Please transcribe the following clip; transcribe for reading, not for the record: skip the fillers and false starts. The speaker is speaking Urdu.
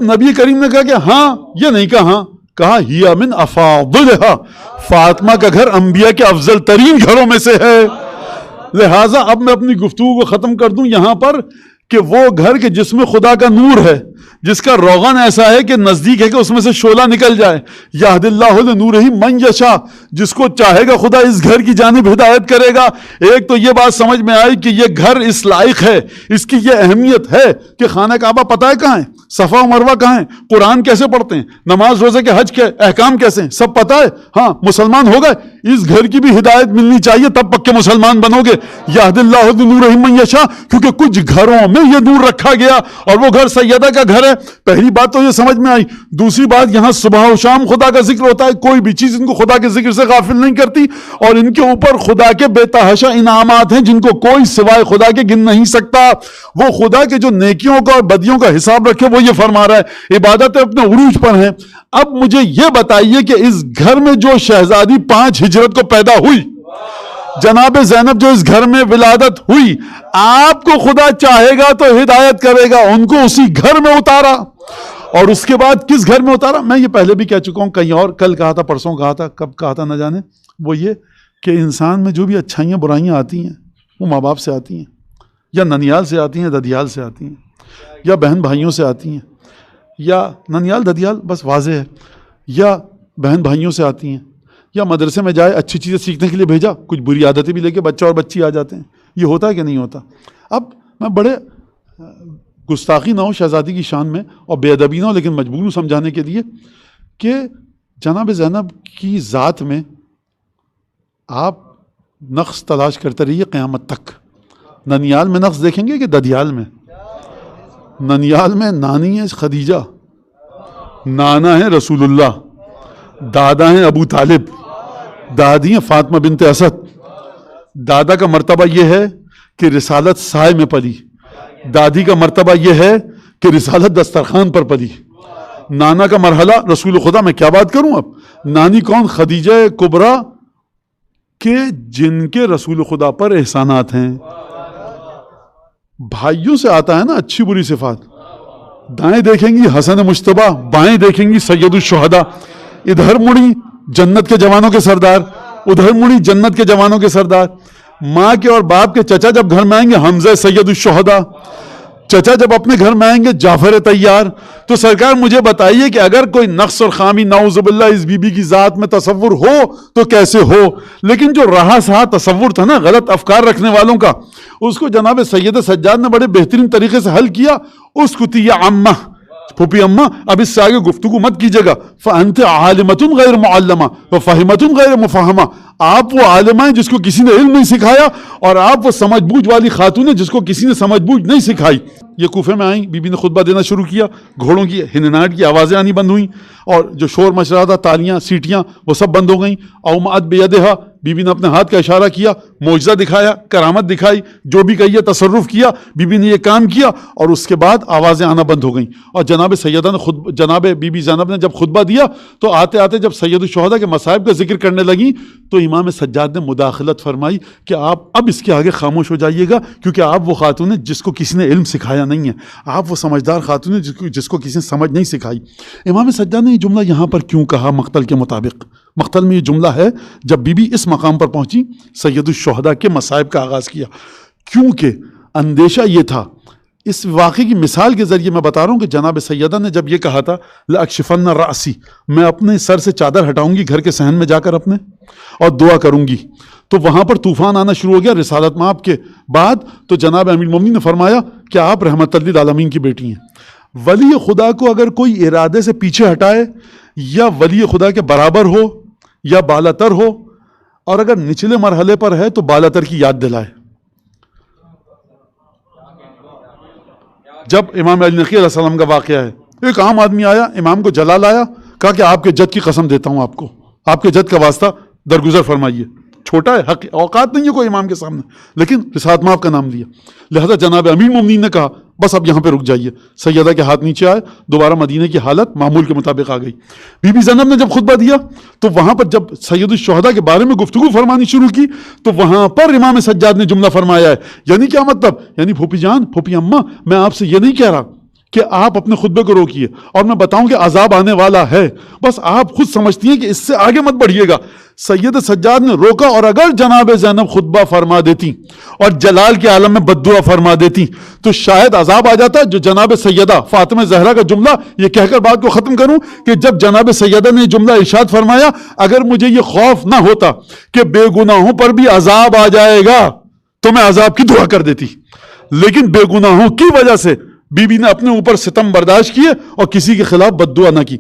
نبی کریم نے کہا کہ ہاں، یہ نہیں کہا ہی من افاضلھا، فاطمہ کا گھر انبیاء کے افضل ترین گھروں میں سے ہے۔ لہٰذا اب میں اپنی گفتگو کو ختم کر دوں یہاں پر کہ وہ گھر کے جس میں خدا کا نور ہے، جس کا روغن ایسا ہے کہ نزدیک ہے کہ اس میں سے شعلہ نکل جائے، یہد اللہ لنورہ من یشاء، جس کو چاہے گا خدا اس گھر کی جانب ہدایت کرے گا۔ ایک تو یہ بات سمجھ میں آئی کہ یہ گھر اس لائق ہے، اس کی یہ اہمیت ہے کہ خانہ کعبہ پتہ ہے کہاں ہے، صفا و مروہ کہاں ہے، قرآن کیسے پڑھتے ہیں، نماز روزے کے حج کے احکام کیسے ہیں، سب پتہ ہے۔ ہاں، مسلمان ہو گئے، اس گھر کی بھی ہدایت ملنی چاہیے، تب پکے مسلمان بنو گے۔ یہد اللہ لنورہ من یشاء، کیونکہ کچھ گھروں میں یہ نور رکھا گیا اور وہ گھر سیدہ کا گھر ہے۔ پہلی بات تو یہ سمجھ میں آئی۔ دوسری بات، یہاں صبح و شام خدا کا ذکر ہوتا ہے، کوئی بھی چیز ان کو خدا کے ذکر سے غافل نہیں کرتی، اور ان کے اوپر خدا کے بے تحاشا انعامات ہیں جن کو کوئی سوائے خدا کے گن نہیں سکتا۔ وہ خدا کے جو نیکیوں کا اور بدیوں کا حساب رکھے وہ یہ فرما رہا ہے، عبادتیں اپنے عروج پر ہیں۔ اب مجھے یہ بتائیے کہ اس گھر میں جو شہزادی 5 ہجرت کو پیدا ہوئی، جناب زینب جو اس گھر میں ولادت ہوئی، آپ کو خدا چاہے گا تو ہدایت کرے گا، ان کو اسی گھر میں اتارا۔ اور اس کے بعد کس گھر میں اتارا، میں یہ پہلے بھی کہہ چکا ہوں، کہیں اور کل کہا تھا، پرسوں کہا تھا، کب کہا تھا نہ جانے، وہ یہ کہ انسان میں جو بھی اچھائیاں برائیاں آتی ہیں وہ ماں باپ سے آتی ہیں، یا ننیال سے آتی ہیں، ددیال سے آتی ہیں، یا بہن بھائیوں سے آتی ہیں، یا ننیال ددیال بس واضح ہے، یا بہن بھائیوں سے آتی ہیں، یا مدرسے میں جائے اچھی چیزیں سیکھنے کے لیے بھیجا، کچھ بری عادتیں بھی لے کے بچہ اور بچی آ جاتے ہیں۔ یہ ہوتا ہے کہ نہیں ہوتا؟ اب میں بڑے گستاخی نہ ہو شہزادی کی شان میں اور بے ادبی نہ ہو، لیکن مجبور ہوں سمجھانے کے لیے کہ جناب زینب کی ذات میں آپ نقص تلاش کرتے رہیے قیامت تک۔ ننیال میں نقص دیکھیں گے کہ ددیال میں؟ ننیال میں نانی ہے خدیجہ، نانا ہے رسول اللہ، دادا ہیں ابو طالب، دادی ہیں فاطمہ بنت اسد۔ دادا کا مرتبہ یہ ہے کہ رسالت سائے میں پلی، دادی کا مرتبہ یہ ہے کہ رسالت دسترخوان پر پلی۔ نانا کا مرحلہ رسول خدا، میں کیا بات کروں اب، نانی کون؟ خدیجہ کبریٰ کہ جن کے رسول خدا پر احسانات ہیں۔ بھائیوں سے آتا ہے نا اچھی بری صفات، دائیں دیکھیں گی حسن مجتبیٰ، بائیں دیکھیں گی سید الشہداء، ادھر مڑی جنت کے جوانوں کے سردار، ادھر مڑی جنت کے جوانوں کے سردار۔ ماں کے اور باپ کے چچا جب گھر میں آئیں گے حمزہ سید الشہداء، چچا جب اپنے گھر میں آئیں گے جعفر طیار۔ تو سرکار مجھے بتائیے کہ اگر کوئی نقص اور خامی نعوذ باللہ اس بی بی کی ذات میں تصور ہو تو کیسے ہو؟ لیکن جو رہا سہا تصور تھا نا غلط افکار رکھنے والوں کا، اس کو جناب سید سجاد نے بڑے بہترین طریقے سے حل کیا۔ اس کتی یا اماں، پھوپھی اماں، اب اس سے آگے گفتگو مت کیجیے گا۔ فَأَنْتِ عَالِمَةٌ غَيْرَ مُعَلَّمَةٌ وَفَاہِمَةٌ غَيْرَ مُفَاہِمَةٌ، آپ وہ عالمہ ہیں جس کو کسی نے علم نہیں سکھایا، اور آپ وہ سمجھ بوجھ والی خاتون ہیں جس کو کسی نے سمجھ بوجھ نہیں سکھائی۔ یہ کوفے میں آئیں، بی بی نے خطبہ دینا شروع کیا، گھوڑوں کی ہنہناہٹ کی آوازیں آنی بند ہوئیں، اور جو شور مچ رہا تھا، تالیاں سیٹیاں، وہ سب بند ہو گئیں۔ اومأت بیدہا، بی بی نے اپنے ہاتھ کا اشارہ کیا، معجزہ دکھایا، کرامت دکھائی، جو بھی کہیے تصرف کیا، بی بی نے یہ کام کیا، اور اس کے بعد آوازیں آنا بند ہو گئیں۔ اور جناب سیدہ نے جناب بی بی زینب نے جب خطبہ دیا تو آتے آتے جب سید الشہداء کے مصائب کا ذکر کرنے لگیں تو امام سجاد نے مداخلت فرمائی کہ آپ اب اس کے آگے خاموش ہو جائیے گا، کیونکہ آپ وہ خاتون ہیں جس کو کسی نے علم سکھایا نہیں ہے، آپ وہ سمجھدار خاتون ہیں جس کو کسی نے سمجھ نہیں سکھائی۔ امام سجاد نے یہ جملہ یہاں پر کیوں کہا مقتل کے مطابق؟ مقتل میں یہ جملہ ہے جب بی بی اس مقام پر پہنچی، سید الشہداء کے مصائب کا آغاز کیا، کیونکہ اندیشہ یہ تھا۔ اس واقعے کی مثال کے ذریعے میں بتا رہا ہوں کہ جناب سیدہ نے جب یہ کہا تھا لَأَكْشِفَنَّ رَأْسِي، میں اپنے سر سے چادر ہٹاؤں گی گھر کے صحن میں جا کر اپنے، اور دعا کروں گی، تو وہاں پر طوفان آنا شروع ہو گیا رسالت مآب کے بعد۔ تو جناب امیر المومنین نے فرمایا کہ آپ رحمت للعالمین کی بیٹی ہیں۔ ولی خدا کو اگر کوئی ارادے سے پیچھے ہٹائے، یا ولی خدا کے برابر ہو یا بالاتر ہو، اور اگر نچلے مرحلے پر ہے تو بالاتر کی یاد دلائے۔ جب امام علی نقی علیہ السلام کا واقعہ ہے، ایک عام آدمی آیا، امام کو جلا لایا، کہا کہ آپ کے جد کی قسم دیتا ہوں، آپ کو آپ کے جد کا واسطہ درگزر فرمائیے۔ چھوٹا ہے، حق اوقات نہیں ہے کوئی امام کے سامنے، لیکن رسالت مآب کا نام لیا۔ لہذا جناب امیر المومنین نے کہا بس اب یہاں پہ رک جائیے۔ سیدہ کے ہاتھ نیچے آئے، دوبارہ مدینے کی حالت معمول کے مطابق آ گئی۔ بی بی زینب نے جب خطبہ دیا تو وہاں پر جب سید الشہداء کے بارے میں گفتگو فرمانی شروع کی تو وہاں پر امام سجاد نے جملہ فرمایا ہے، یعنی کیا مطلب؟ یعنی پھوپھی جان، پھوپھی اماں، میں آپ سے یہ نہیں کہہ رہا کہ آپ اپنے خطبے کو روکیے اور میں بتاؤں کہ عذاب آنے والا ہے، بس آپ خود سمجھتی ہیں کہ اس سے آگے مت بڑھیے گا۔ سید سجاد نے روکا، اور اگر جناب زینب خطبہ فرما دیتی اور جلال کے عالم میں بد دعا فرما دیتی تو شاید عذاب آ جاتا۔ جو جناب سیدہ فاطمہ زہرا کا جملہ، یہ کہہ کر بات کو ختم کروں کہ جب جناب سیدہ نے جملہ ارشاد فرمایا، اگر مجھے یہ خوف نہ ہوتا کہ بے گناہوں پر بھی عذاب آ جائے گا تو میں عذاب کی دعا کر دیتی، لیکن بے گناہوں کی وجہ سے بی بی نے اپنے اوپر ستم برداشت کیے اور کسی کے خلاف بد دعا نہ کی۔